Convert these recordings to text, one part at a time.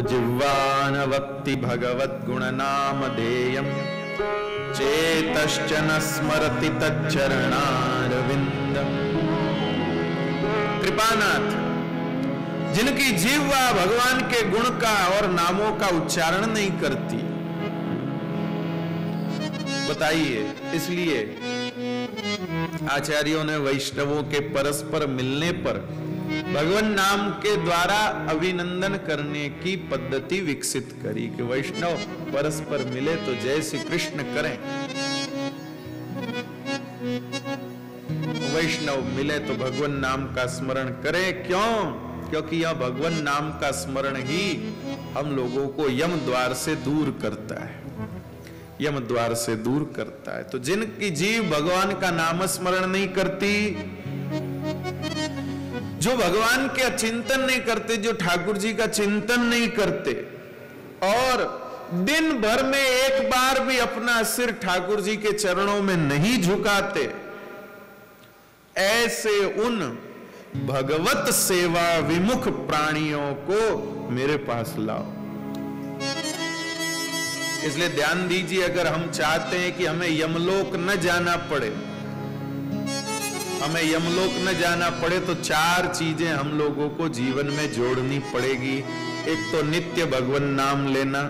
जिह्वान वक्ति भगवत गुण नामधेयम् चेतश्च न स्मरति तच्चरणारविंदम्। कृपानाथ, जिनकी जीवा भगवान के गुण का और नामों का उच्चारण नहीं करती, बताइए, इसलिए आचार्यों ने वैष्णवों के परस्पर मिलने पर भगवान नाम के द्वारा अभिनंदन करने की पद्धति विकसित करी कि वैष्णव परस्पर मिले तो जय श्री कृष्ण करें, वैष्णव मिले तो भगवान नाम का स्मरण करें। क्यों? क्योंकि यह भगवान नाम का स्मरण ही हम लोगों को यम द्वार से दूर करता है, यम द्वार से दूर करता है। तो जिनकी जीव भगवान का नाम स्मरण नहीं करती, जो भगवान के चिंतन नहीं करते, जो ठाकुर जी का चिंतन नहीं करते और दिन भर में एक बार भी अपना सिर ठाकुर जी के चरणों में नहीं झुकाते, ऐसे उन भगवत सेवा विमुख प्राणियों को मेरे पास लाओ। इसलिए ध्यान दीजिए, अगर हम चाहते हैं कि हमें यमलोक न जाना पड़े, हमें यमलोक न जाना पड़े, तो चार चीजें हम लोगों को जीवन में जोड़नी पड़ेगी। एक तो नित्य भगवान नाम लेना,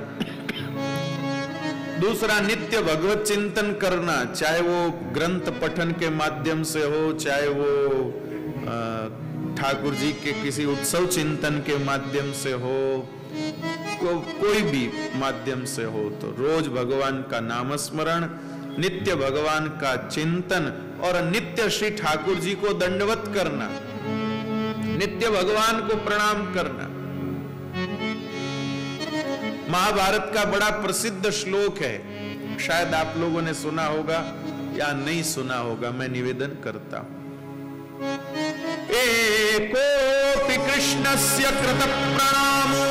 दूसरा नित्य भगवत चिंतन करना, चाहे वो ग्रंथ पठन के माध्यम से हो, चाहे वो ठाकुर जी के किसी उत्सव चिंतन के माध्यम से हो, कोई भी माध्यम से हो, तो रोज भगवान का नाम स्मरण, नित्य भगवान का चिंतन और नित्य श्री ठाकुर जी को दंडवत करना, नित्य भगवान को प्रणाम करना। महाभारत का बड़ा प्रसिद्ध श्लोक है, शायद आप लोगों ने सुना होगा या नहीं सुना होगा, मैं निवेदन करता हूं। एकोपि कृष्णस्य कृत प्रणामो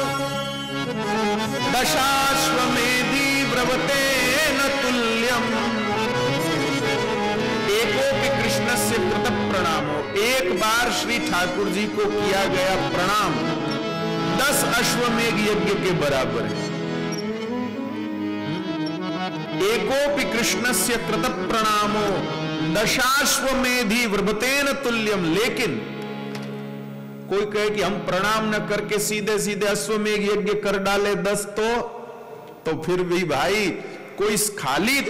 दशाश्वमेधी व्रवतेन तुल्यम्। एकोपि कृष्णस्य कृत प्रणामो, एक बार श्री ठाकुर जी को किया गया प्रणाम 10 अश्वमेघ यज्ञ के बराबर है। एकोपि कृष्णस्य कृत प्रणामो दशाश्वमेधी व्रवतेन तुल्यम। लेकिन कोई कहे कि हम प्रणाम न करके सीधे सीधे अश्वमेघ यज्ञ कर डाले 10, तो फिर भी भाई कोई खाली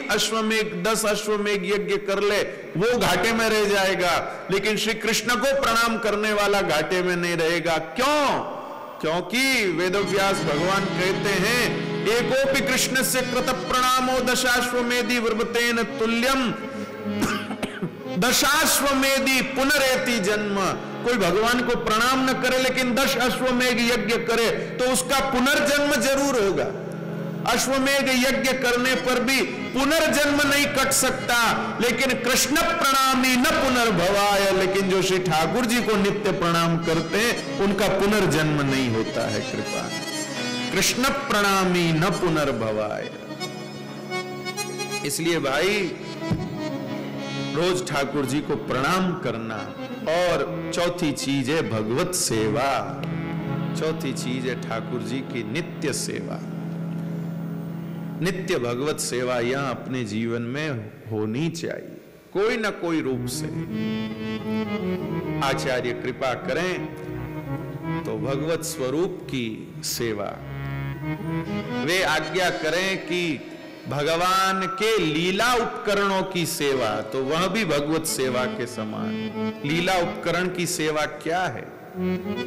10 अश्वमेघ यज्ञ कर ले वो घाटे में रह जाएगा, लेकिन श्री कृष्ण को प्रणाम करने वाला घाटे में नहीं रहेगा। क्यों? क्योंकि वेदव्यास भगवान कहते हैं एकोपि कृष्णस्य कृत प्रणामो दशाश्वमेधी व्रवतेन तुल्यम। दशाश्वमेधी पुनरेति जन्म। कोई भगवान को प्रणाम न करे लेकिन 10 अश्वमेघ यज्ञ करे तो उसका पुनर्जन्म जरूर होगा। अश्वमेघ यज्ञ करने पर भी पुनर्जन्म नहीं कट सकता, लेकिन कृष्ण प्रणामी न पुनर्भवाय। लेकिन जो श्री ठाकुर जी को नित्य प्रणाम करते हैं उनका पुनर्जन्म नहीं होता है। कृपा, कृष्ण प्रणामी न पुनर्भवाय। इसलिए भाई रोज ठाकुर जी को प्रणाम करना। और चौथी चीज है भगवत सेवा, चौथी चीज है ठाकुर जी की नित्य सेवा। नित्य भगवत सेवा यहां अपने जीवन में होनी चाहिए, कोई ना कोई रूप से। आचार्य कृपा करें तो भगवत स्वरूप की सेवा, वे आज्ञा करें कि भगवान के लीला उपकरणों की सेवा, तो वह भी भगवत सेवा के समान। लीला उपकरण की सेवा क्या है?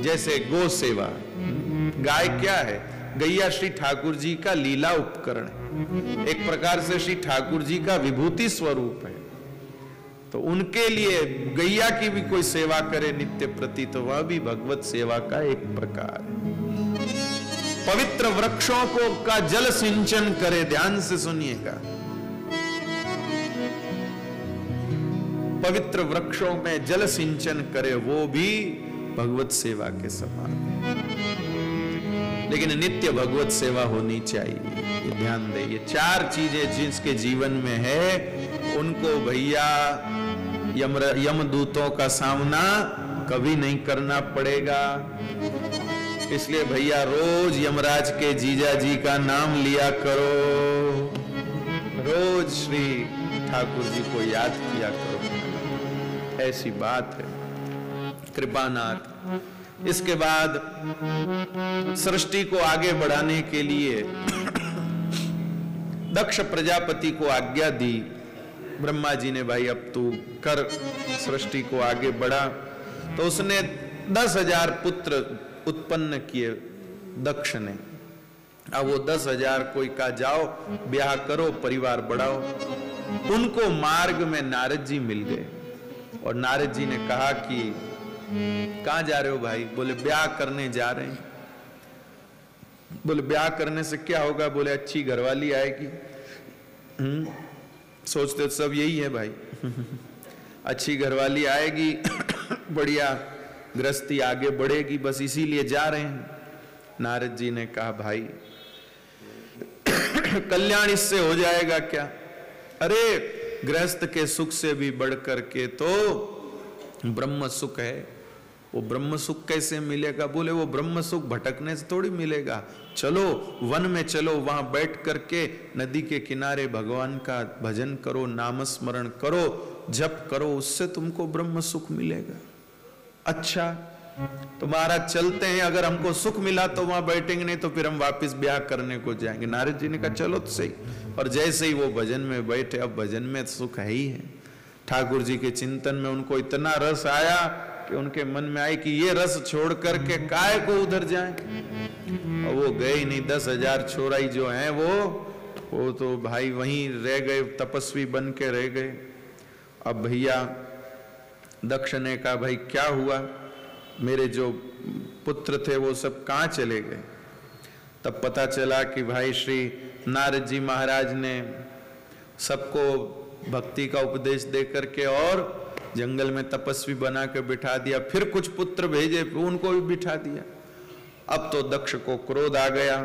जैसे गो सेवा, गाय क्या है? गैया श्री ठाकुर जी का लीला उपकरण है, एक प्रकार से श्री ठाकुर जी का विभूति स्वरूप है। तो उनके लिए गैया की भी कोई सेवा करे नित्य प्रति, तो वह भी भगवत सेवा का एक प्रकार है। पवित्र वृक्षों को का जल सिंचन करे, ध्यान से सुनिएगा, पवित्र वृक्षों में जल सिंचन करे, वो भी भगवत सेवा के समान। लेकिन नित्य भगवत सेवा होनी चाहिए, ये ध्यान दे। ये चार चीजें जिसके जीवन में है उनको भैया यमदूतों का सामना कभी नहीं करना पड़ेगा। इसलिए भैया रोज यमराज के जीजा जी का नाम लिया करो, रोज श्री ठाकुर जी को याद किया करो, ऐसी बात है कृपानाथ। इसके बाद सृष्टि को आगे बढ़ाने के लिए दक्ष प्रजापति को आज्ञा दी। ब्रह्मा जी ने भाई अब तू कर, सृष्टि को आगे बढ़ा। तो उसने 10,000 पुत्र उत्पन्न किए दक्ष ने। अब वो 10,000 कोई का जाओ ब्याह करो, परिवार बढ़ाओ। उनको मार्ग में नारद जी मिल गए और नारद जी ने कहा कि कहां जा रहे हो भाई? बोले ब्याह करने जा रहे हैं। बोले ब्याह करने से क्या होगा? बोले अच्छी घरवाली आएगी। सोचते तो सब यही है भाई अच्छी घरवाली आएगी बढ़िया गृहस्थी आगे बढ़ेगी, बस इसीलिए जा रहे हैं। नारद जी ने कहा भाई कल्याण इससे हो जाएगा क्या? अरे गृहस्थ के सुख से भी बढ़कर के तो ब्रह्म सुख है। वो ब्रह्म सुख कैसे मिलेगा? बोले वो ब्रह्म सुख भटकने से थोड़ी मिलेगा। चलो वन में चलो, वहां बैठ करके नदी के किनारे भगवान का भजन करो, नाम स्मरण करो, जप करो, उससे तुमको ब्रह्म सुख मिलेगा। अच्छा तो महाराज चलते हैं, अगर हमको सुख मिला तो वहां बैठेंगे, नहीं तो फिर हम वापस ब्याह करने को जाएंगे। नारद जी ने कहा चलो तो सही। और जैसे ही वो भजन में बैठे, अब भजन में सुख है ही है। ठाकुर जी के चिंतन में उनको इतना रस आया कि उनके मन में आई कि ये रस छोड़ करके काय को उधर जाएं। और वो गए नहीं। 10,000 छोराई जो हैं वो तो भाई वहीं रह गए, तपस्वी बन के रह गए। अब भैया दक्ष ने कहा भाई क्या हुआ? मेरे जो पुत्र थे वो सब कहाँ चले गए? तब पता चला कि भाई श्री नारद जी महाराज ने सबको भक्ति का उपदेश दे करके और जंगल में तपस्वी बना के बिठा दिया। फिर कुछ पुत्र भेजे, उनको भी बिठा दिया। अब तो दक्ष को क्रोध आ गया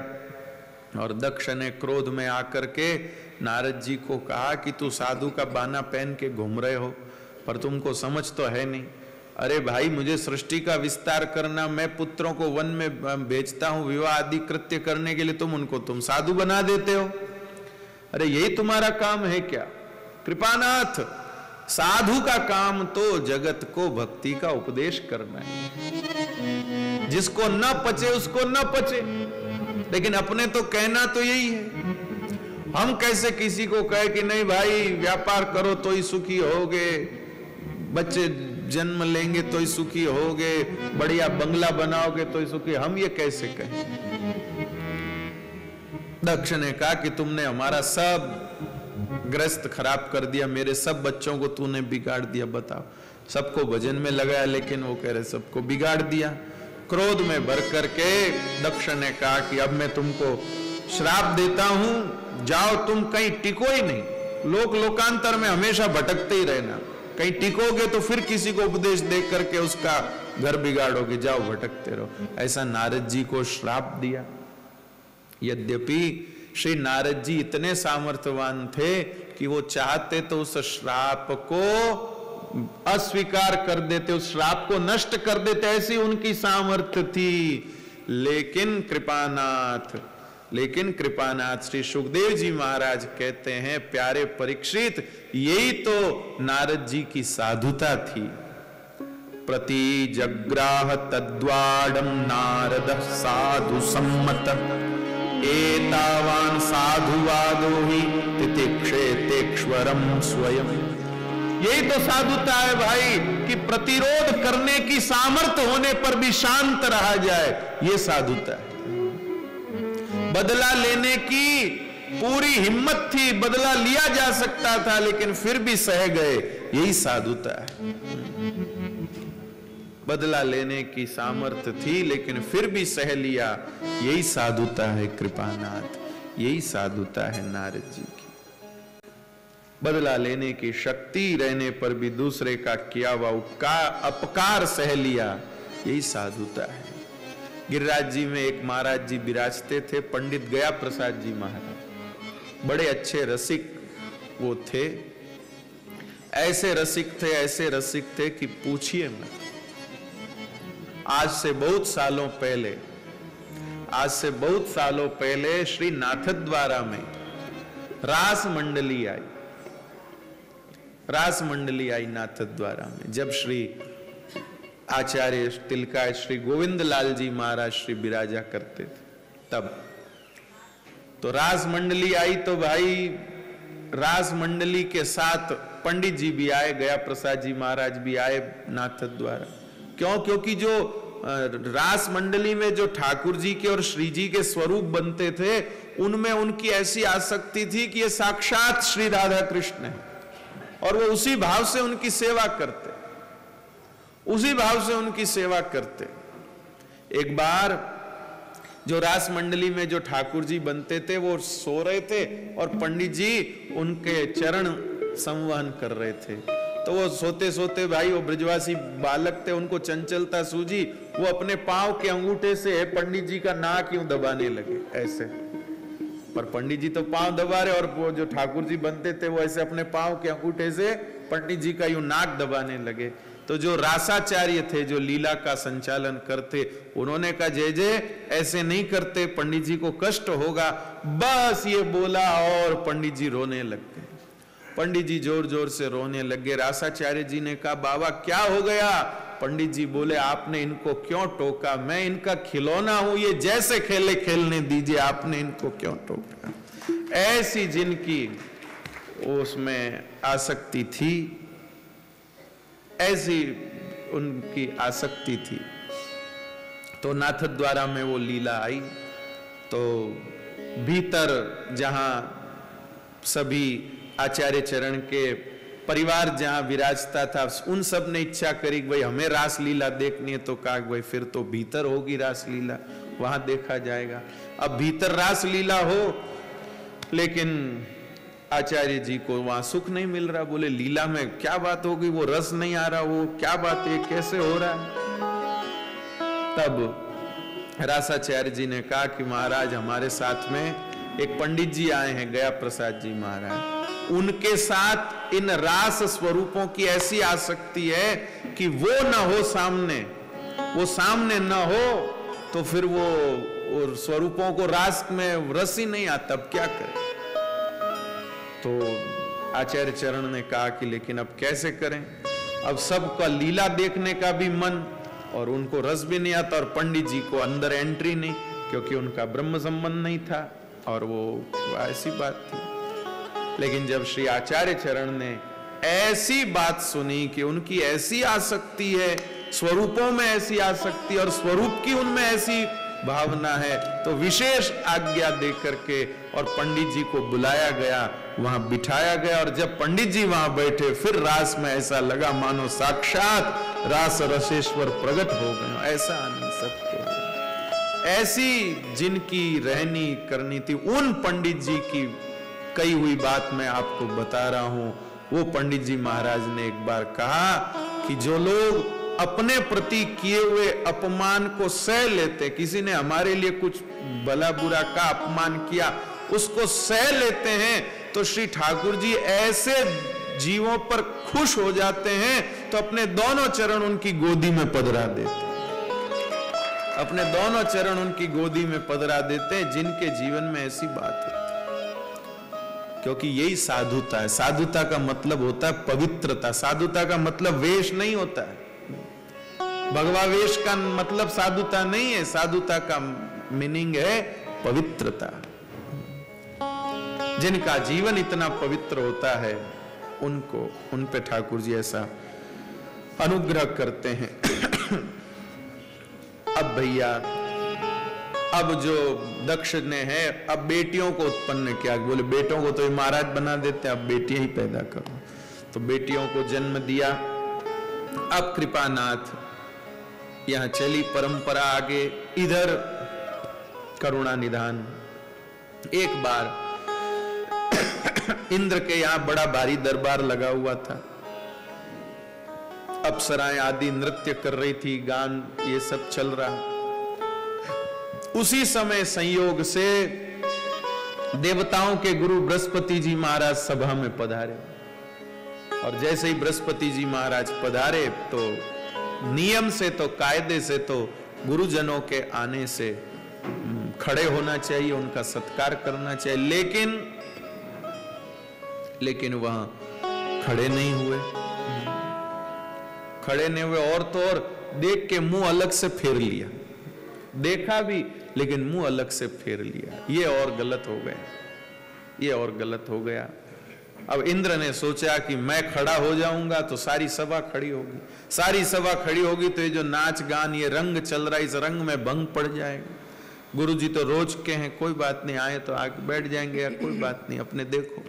और दक्ष ने क्रोध में आकर के नारद जी को कहा कि तू साधु का बाना पहन के घूम रहे हो, पर तुमको समझ तो है नहीं। अरे भाई मुझे सृष्टि का विस्तार करना, मैं पुत्रों को वन में भेजता हूं विवाह आदि कृत्य करने के लिए, तुम साधु बना देते हो। अरे यही तुम्हारा काम है क्या? कृपानाथ, साधु का काम तो जगत को भक्ति का उपदेश करना है। जिसको न पचे उसको न पचे, लेकिन अपने तो कहना तो यही है। हम कैसे किसी को कहे कि नहीं भाई व्यापार करो तो ही सुखी होगे, बच्चे जन्म लेंगे तो ही सुखी होगे, बढ़िया बंगला बनाओगे तो ही सुखी, हम ये कैसे कहें? दक्ष ने कहा कि तुमने हमारा सब ग्रस्त खराब कर दिया, मेरे सब बच्चों को तूने बिगाड़ दिया। बताओ, सबको भजन में लगाया लेकिन वो कह रहे सबको बिगाड़ दिया। क्रोध में भर करके दक्ष ने कहा कि अब मैं तुमको श्राप देता हूं, जाओ तुम कहीं टिको ही नहीं, लोकांतर में हमेशा भटकते ही रहना। कहीं टिकोगे तो फिर किसी को उपदेश दे करके उसका घर बिगाड़ोगे, जाओ भटकते रहो। ऐसा नारद जी को श्राप दिया। यद्यपि श्री नारद जी इतने सामर्थ्यवान थे कि वो चाहते तो उस श्राप को अस्वीकार कर देते, उस श्राप को नष्ट कर देते, ऐसी उनकी सामर्थ्य थी। लेकिन कृपानाथ श्री सुखदेव जी महाराज कहते हैं, प्यारे परीक्षित, यही तो नारद जी की साधुता थी। प्रति जग्राह तद्वाडम नारद साधु सम्मत, एतावान साधुवादो ही तितिक्षेतेश्वरम स्वयं। यही तो साधुता है भाई कि प्रतिरोध करने की सामर्थ्य होने पर भी शांत रहा जाए, ये साधुता है। बदला लेने की पूरी हिम्मत थी, बदला लिया जा सकता था लेकिन फिर भी सह गए, यही साधुता है। बदला लेने की सामर्थ्य थी लेकिन फिर भी सह लिया, यही साधुता है कृपानाथ, यही साधुता है नारद जी की। बदला लेने की शक्ति रहने पर भी दूसरे का किया हुआ अपकार सह लिया, यही साधुता है। गिरिराज जी में एक महाराज जी विराजते थे, पंडित गया प्रसाद जी महाराज, बड़े अच्छे रसिक वो थे। ऐसे रसिक थे कि पूछिए मत। आज से बहुत सालों पहले आज से बहुत सालों पहले श्री नाथद्वारा में रास मंडली आई, रास मंडली आई नाथद्वारा में। जब श्री आचार्य तिलकाय श्री गोविंद लाल जी महाराज श्री विराजा करते थे, तब तो रास मंडली आई। तो भाई रास मंडली के साथ पंडित जी भी आए, गया प्रसाद जी महाराज भी आए नाथद्वारा। क्यों? क्योंकि जो रास मंडली में जो ठाकुर जी के और श्री जी के स्वरूप बनते थे, उनमें उनकी ऐसी आसक्ति थी कि ये साक्षात श्री राधा कृष्ण है, और वो उसी भाव से उनकी सेवा करते, उसी भाव से उनकी सेवा करते। एक बार जो रास मंडली में जो ठाकुर जी बनते थे वो सो रहे थे और पंडित जी उनके चरण संवहन कर रहे थे। तो वो सोते सोते भाई, वो ब्रजवासी बालक थे, उनको चंचलता सूझी, वो अपने पांव के अंगूठे से पंडित जी का नाक यूं दबाने लगे ऐसे। पर पंडित जी तो पांव दबा रहे, और वो जो ठाकुर जी बनते थे वो ऐसे अपने पांव के अंगूठे से पंडित जी का यूं नाक दबाने लगे। तो जो रासाचार्य थे, जो लीला का संचालन करते, उन्होंने कहा जय जय ऐसे नहीं करते, पंडित जी को कष्ट होगा। बस ये बोला और पंडित जी रोने लग गए। पंडित जी जोर जोर से रोने लगे। रासाचार्य जी ने कहा बाबा क्या हो गया? पंडित जी बोले आपने इनको क्यों टोका? मैं इनका खिलौना हूं, ये जैसे खेले खेलने दीजिए, आपने इनको क्यों टोका? ऐसी जिनकी उसमें आसक्ति थी, ऐसी उनकी आसक्ति थी। तो नाथद्वारा में वो लीला आई। तो भीतर जहां सभी आचार्य चरण के परिवार जहां विराजता था, उन सब ने इच्छा करी भाई हमें रास लीला देखनी है। तो कहा भाई फिर तो भीतर होगी रास लीला, वहां देखा जाएगा। अब भीतर रास लीला हो, लेकिन आचार्य जी को वहां सुख नहीं मिल रहा। बोले लीला में क्या बात होगी, वो रस नहीं आ रहा, वो क्या बात है, कैसे हो रहा है? तब रासाचार्य जी ने कहा कि महाराज हमारे साथ में एक पंडित जी आए हैं, गया प्रसाद जी महाराज। उनके साथ इन रास स्वरूपों की ऐसी आसक्ति है कि वो न हो सामने, वो सामने न हो तो फिर वो स्वरूपों को रास में रस ही नहीं आता, अब क्या करें? तो आचार्य चरण ने कहा कि लेकिन अब कैसे करें? अब सबका लीला देखने का भी मन, और उनको रस भी नहीं आता, और पंडित जी को अंदर एंट्री नहीं, क्योंकि उनका ब्रह्म संबंध नहीं था, और वो ऐसी बात थी। लेकिन जब श्री आचार्य चरण ने ऐसी बात सुनी कि उनकी ऐसी आसक्ति है, स्वरूपों में ऐसी आसक्ति और स्वरूप की उनमें ऐसी भावना है, तो विशेष आज्ञा दे करके और पंडित जी को बुलाया गया, वहां बिठाया गया। और जब पंडित जी वहां बैठे, फिर रास में ऐसा लगा मानो साक्षात रास रसेश्वर प्रकट हो गए। ऐसा आनंद सबको, ऐसी जिनकी रहनी करनी थी, उन पंडित जी की कही हुई बात मैं आपको बता रहा हूं। वो पंडित जी महाराज ने एक बार कहा कि जो लोग अपने प्रति किए हुए अपमान को सह लेते, किसी ने हमारे लिए कुछ भला बुरा का अपमान किया, उसको सह लेते हैं, तो श्री ठाकुर जी ऐसे जीवों पर खुश हो जाते हैं, तो अपने दोनों चरण उनकी गोदी में पधरा देते, अपने दोनों चरण उनकी गोदी में पधरा देते हैं, जिनके जीवन में ऐसी बात होती है। क्योंकि यही साधुता है। साधुता का मतलब होता है पवित्रता। साधुता का मतलब वेश नहीं होता है, भगवा वेश का मतलब साधुता नहीं है। साधुता का मीनिंग है पवित्रता। जिनका जीवन इतना पवित्र होता है, उनको, उन पे ठाकुर जी ऐसा अनुग्रह करते हैं। अब भैया, अब जो दक्ष ने है, अब बेटियों को उत्पन्न किया। बोले बेटों को तो महाराज बना देते, अब बेटियां ही पैदा करो। तो बेटियों को जन्म दिया। अब कृपानाथ यहां चली परंपरा आगे। इधर करुणा निधान। एक बार इंद्र के यहां बड़ा भारी दरबार लगा हुआ था। अप्सराएं आदि नृत्य कर रही थी, गान ये सब चल रहा। उसी समय संयोग से देवताओं के गुरु बृहस्पति जी महाराज सभा में पधारे। और जैसे ही बृहस्पति जी महाराज पधारे, तो नियम से, तो कायदे से, तो गुरुजनों के आने से खड़े होना चाहिए, उनका सत्कार करना चाहिए, लेकिन वहां खड़े नहीं हुए। और तो और देख के मुंह अलग से फेर लिया, देखा भी लेकिन मुंह अलग से फेर लिया। ये और गलत हो गया। अब इंद्र ने सोचा कि मैं खड़ा हो जाऊंगा तो सारी सभा खड़ी होगी, तो ये जो नाच गान, ये रंग चल रहा है, इस रंग में भंग पड़ जाएगा। गुरुजी तो रोज के हैं, कोई बात नहीं, आए तो आके बैठ जाएंगे, या कोई बात नहीं, अपने देखो।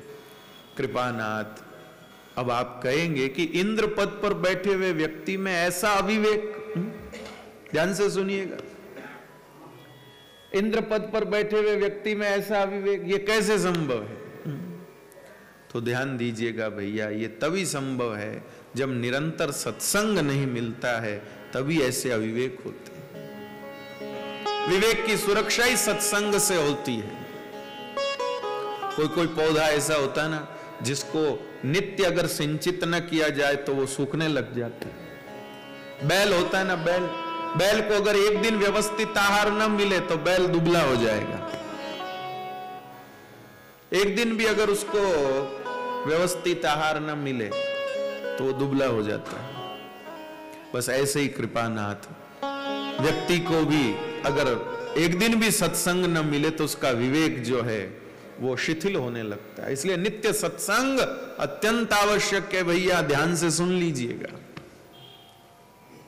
कृपानाथ, अब आप कहेंगे कि इंद्र पद पर बैठे हुए व्यक्ति में ऐसा अविवेक, ध्यान से सुनिएगा, इंद्र पद पर बैठे हुए व्यक्ति में ऐसा अविवेक, ये कैसे संभव है? तो ध्यान दीजिएगा भैया, ये तभी संभव है जब निरंतर सत्संग नहीं मिलता है, तभी ऐसे अविवेक होते हैं। विवेक की सुरक्षा ही सत्संग से होती है। कोई पौधा ऐसा होता है ना, जिसको नित्य अगर सिंचित न किया जाए तो वो सूखने लग जाता है। बैल होता है ना, बैल को अगर एक दिन व्यवस्थित आहार न मिले तो बैल दुबला हो जाएगा। एक दिन भी अगर उसको व्यवस्थित आहार न मिले तो वो दुबला हो जाता है। बस ऐसे ही कृपानाथ, व्यक्ति को भी अगर एक दिन भी सत्संग न मिले तो उसका विवेक जो है वो शिथिल होने लगता है। इसलिए नित्य सत्संग अत्यंत आवश्यक है भैया, ध्यान से सुन लीजिएगा।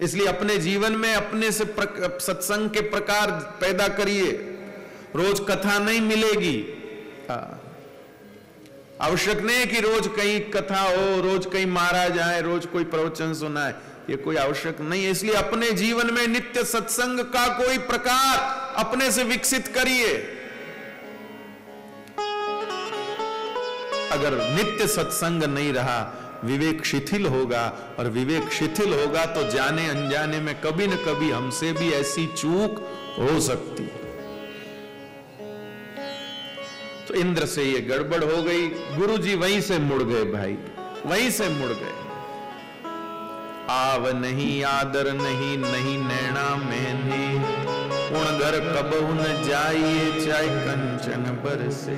इसलिए अपने जीवन में अपने से सत्संग के प्रकार पैदा करिए। रोज कथा नहीं मिलेगी, आवश्यक नहीं कि रोज कहीं कथा हो, रोज कहीं महाराज आए, रोज कोई प्रवचन सुनाए, ये कोई आवश्यक नहीं है। इसलिए अपने जीवन में नित्य सत्संग का कोई प्रकार अपने से विकसित करिए। अगर नित्य सत्संग नहीं रहा, विवेक शिथिल होगा, और विवेक शिथिल होगा तो जाने अनजाने में कभी न कभी हमसे भी ऐसी चूक हो सकती है। तो इंद्र से ये गड़बड़ हो गई। गुरुजी वहीं से मुड़ गए भाई, वहीं से मुड़ गए। आव नहीं आदर नहीं, नहीं नैना मैंने, उण घर कबहु न जाइए, चाहे कंचन बरसे।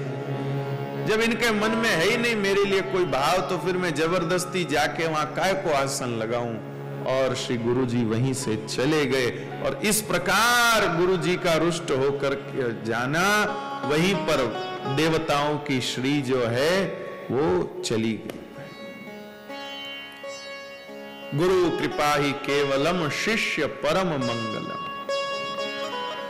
जब इनके मन में है ही नहीं मेरे लिए कोई भाव, तो फिर मैं जबरदस्ती जाके वहां काय को आसन लगाऊं। और श्री गुरुजी वहीं से चले गए, और इस प्रकार गुरुजी का रुष्ट होकर जाना, वहीं पर देवताओं की श्री जो है वो चली गई। गुरु कृपा ही केवलम, शिष्य परम मंगलम।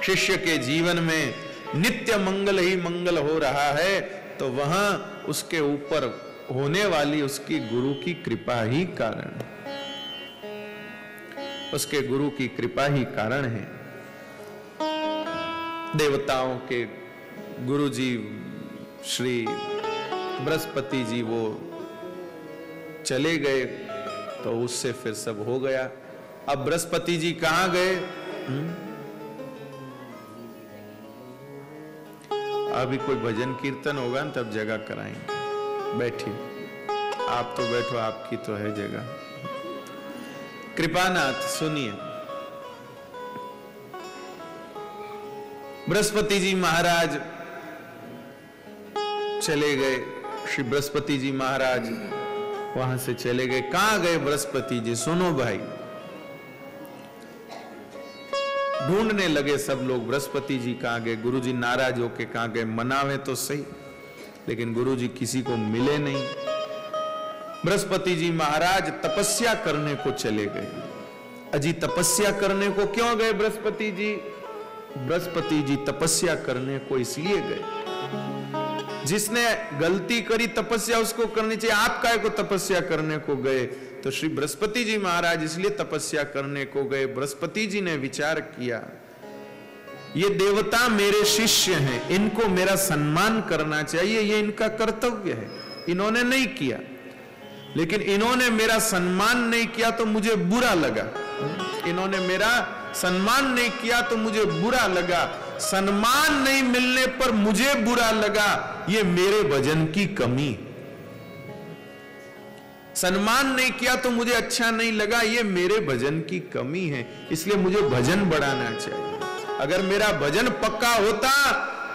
शिष्य के जीवन में नित्य मंगल ही मंगल हो रहा है, तो वहां उसके ऊपर होने वाली उसकी गुरु की कृपा ही कारण है, उसके गुरु की कृपा ही कारण है। देवताओं के गुरु जी श्री बृहस्पति जी वो चले गए, तो उससे फिर सब हो गया। अब बृहस्पति जी कहां गए? अभी कोई भजन कीर्तन होगा न तब जगह कराएंगे। बैठिए, आप तो बैठो, आपकी तो है जगह। कृपानाथ सुनिए, बृहस्पति जी महाराज चले गए। श्री बृहस्पति जी महाराज वहां से चले गए। कहां गए बृहस्पति जी? सुनो भाई, ढूंढने लगे सब लोग बृहस्पति जी कहां गए। गुरुजी नाराज होके कहां गए? मनावे तो सही, लेकिन गुरुजी किसी को मिले नहीं। बृहस्पति जी महाराज तपस्या करने को चले गए। अजी तपस्या करने को क्यों गए बृहस्पति जी? बृहस्पति जी तपस्या करने को इसलिए गए, जिसने गलती करी तपस्या उसको करनी चाहिए। आप काहे को तपस्या करने को गए? तो श्री बृहस्पति जी महाराज इसलिए तपस्या करने को गए। बृहस्पति जी ने विचार किया, ये देवता मेरे शिष्य हैं, इनको मेरा सम्मान करना चाहिए, ये इनका कर्तव्य है। इन्होंने नहीं किया, लेकिन इन्होंने मेरा सम्मान नहीं किया तो मुझे बुरा लगा। इन्होंने मेरा सम्मान नहीं किया तो मुझे बुरा लगा। सम्मान नहीं मिलने पर मुझे बुरा लगा, ये मेरे भजन की कमी। सम्मान नहीं किया तो मुझे अच्छा नहीं लगा, ये मेरे भजन की कमी है। इसलिए मुझे भजन बढ़ाना चाहिए। अगर मेरा भजन पक्का होता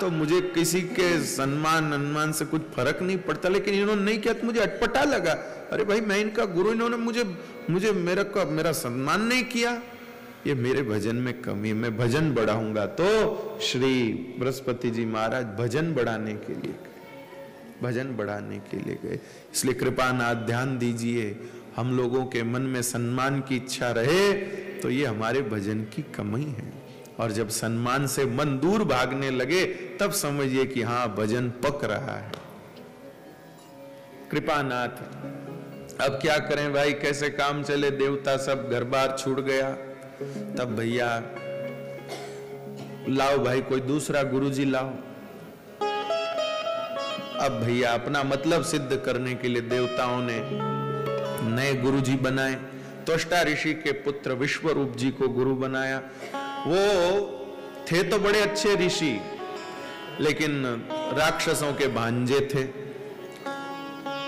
तो मुझे किसी के सम्मान अनुमान से कुछ फर्क नहीं पड़ता, लेकिन इन्होंने नहीं किया तो मुझे अटपटा लगा। अरे भाई मैं इनका गुरु, इन्होंने मुझे मेरा सम्मान नहीं किया, ये मेरे भजन में कमी है, मैं भजन बढ़ाऊंगा। तो श्री बृहस्पति जी महाराज भजन बढ़ाने के लिए गए। इसलिए कृपानाथ ध्यान दीजिए, हम लोगों के मन में सम्मान की इच्छा रहे तो ये हमारे भजन की कमी है, और जब सम्मान से मन दूर भागने लगे तब समझिए कि हाँ भजन पक रहा है। कृपानाथ अब क्या करें भाई, कैसे काम चले, देवता सब घर बार छूट गया। तब भैया लाओ भाई कोई दूसरा गुरुजी लाओ। अब भैया अपना मतलब सिद्ध करने के लिए देवताओं ने नए गुरुजी बनाए। त्वष्टा ऋषि के पुत्र विश्वरूप जी को गुरु बनाया। वो थे तो बड़े अच्छे ऋषि, लेकिन राक्षसों के भांजे थे,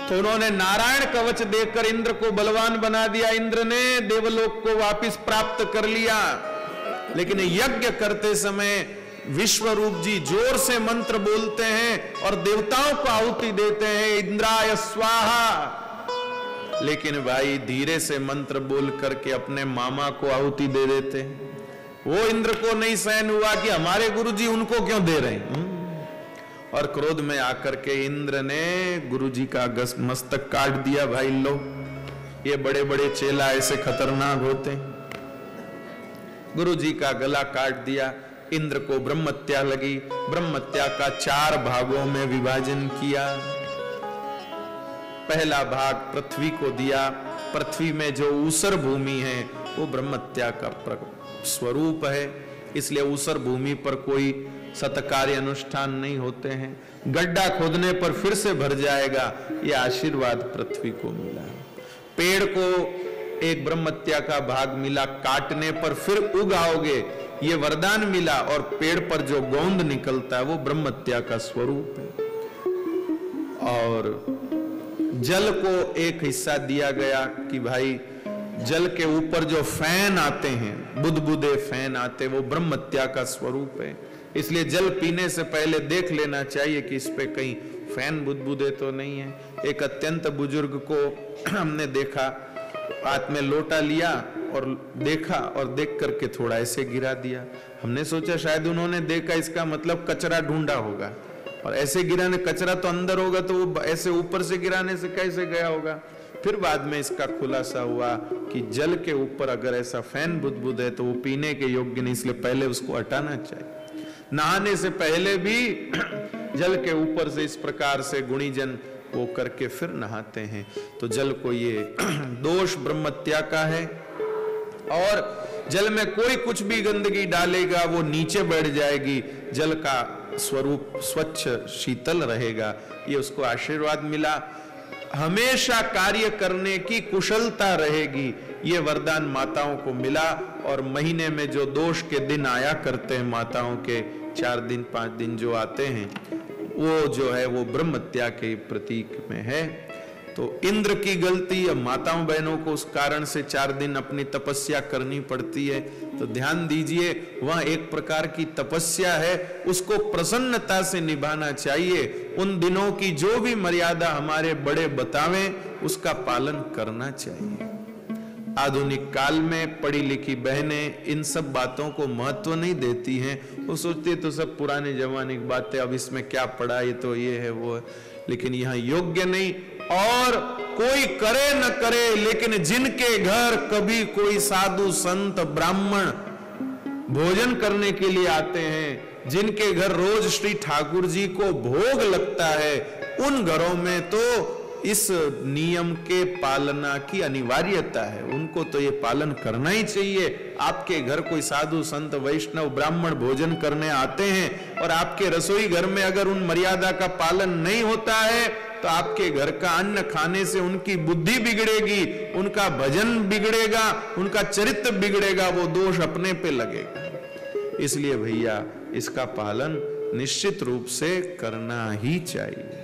तो उन्होंने नारायण कवच देकर इंद्र को बलवान बना दिया। इंद्र ने देवलोक को वापस प्राप्त कर लिया, लेकिन यज्ञ करते समय विश्वरूप जी जोर से मंत्र बोलते हैं और देवताओं को आहुति देते हैं, इंद्राय स्वाहा। लेकिन भाई धीरे से मंत्र बोल करके अपने मामा को आहुति दे देते हैं। वो इंद्र को नहीं सहन हुआ कि हमारे गुरुजी उनको क्यों दे रहे हैं, और क्रोध में आकर के इंद्र ने गुरुजी का मस्तक काट दिया। भाई लो, ये बड़े बड़े चेला ऐसे खतरनाक होते हैं। गुरुजी का गला काट दिया। इंद्र को ब्रह्महत्या लगी। ब्रह्महत्या का 4 भागों में विभाजन किया। पहला भाग पृथ्वी को दिया। पृथ्वी में जो ऊसर भूमि है वो ब्रह्महत्या का स्वरूप है, इसलिए ऊसर भूमि पर कोई सत्कार्य अनुष्ठान नहीं होते हैं। गड्ढा खोदने पर फिर से भर जाएगा, ये आशीर्वाद पृथ्वी को मिला। पेड़ को एक ब्रह्महत्या का भाग मिला, काटने पर फिर उग आओगे, ये वरदान मिला। और पेड़ पर जो गोंद निकलता है वो ब्रह्महत्या का स्वरूप है। और जल को एक हिस्सा दिया गया कि भाई जल के ऊपर जो फैन आते हैं, बुदबुदे फैन आते, वो ब्रह्महत्या का स्वरूप है। इसलिए जल पीने से पहले देख लेना चाहिए कि इस पे कहीं फैन बुदबुदे तो नहीं है। एक अत्यंत बुजुर्ग को हमने देखा, हाथ में लोटा लिया और देखा, और देख करके थोड़ा ऐसे गिरा दिया। हमने सोचा शायद उन्होंने देखा, इसका मतलब कचरा ढूंढा होगा, और ऐसे गिराने, कचरा तो अंदर होगा तो वो ऐसे ऊपर से गिराने से कैसे गया होगा। फिर बाद में इसका खुलासा हुआ कि जल के ऊपर अगर ऐसा फैन बुदबुद है तो वो पीने के योग्य नहीं, इसलिए पहले उसको हटाना चाहिए। नहाने से पहले भी जल के ऊपर से इस प्रकार से गुणीजन वो करके फिर नहाते हैं। तो जल को ये दोष ब्रह्महत्या का है, और जल में कोई कुछ भी गंदगी डालेगा वो नीचे बैठ जाएगी, जल का स्वरूप स्वच्छ शीतल रहेगा, ये उसको आशीर्वाद मिला। हमेशा कार्य करने की कुशलता रहेगी, ये वरदान माताओं को मिला। और महीने में जो दोष के दिन आया करते हैं माताओं के, 4 दिन 5 दिन जो आते हैं, वो जो है वो ब्रह्महत्या के प्रतीक में है। तो इंद्र की गलती, अब माताओं बहनों को उस कारण से 4 दिन अपनी तपस्या करनी पड़ती है। तो ध्यान दीजिए, वह एक प्रकार की तपस्या है, उसको प्रसन्नता से निभाना चाहिए। उन दिनों की जो भी मर्यादा हमारे बड़े बतावें उसका पालन करना चाहिए। आधुनिक काल में पढ़ी लिखी बहनें इन सब बातों को महत्व नहीं देती हैं। वो सोचती है तो सब पुराने जमाने की बातें, अब इसमें क्या पढ़ा, ये तो ये है वो है। लेकिन यहाँ योग्य नहीं, और कोई करे न करे, लेकिन जिनके घर कभी कोई साधु संत ब्राह्मण भोजन करने के लिए आते हैं, जिनके घर रोज श्री ठाकुर जी को भोग लगता है, उन घरों में तो इस नियम के पालना की अनिवार्यता है। उनको तो ये पालन करना ही चाहिए। आपके घर कोई साधु संत वैष्णव ब्राह्मण भोजन करने आते हैं और आपके रसोई घर में अगर उन मर्यादा का पालन नहीं होता है तो आपके घर का अन्न खाने से उनकी बुद्धि बिगड़ेगी, उनका भजन बिगड़ेगा, उनका चरित्र बिगड़ेगा, वो दोष अपने पे लगेगा। इसलिए भैया इसका पालन निश्चित रूप से करना ही चाहिए।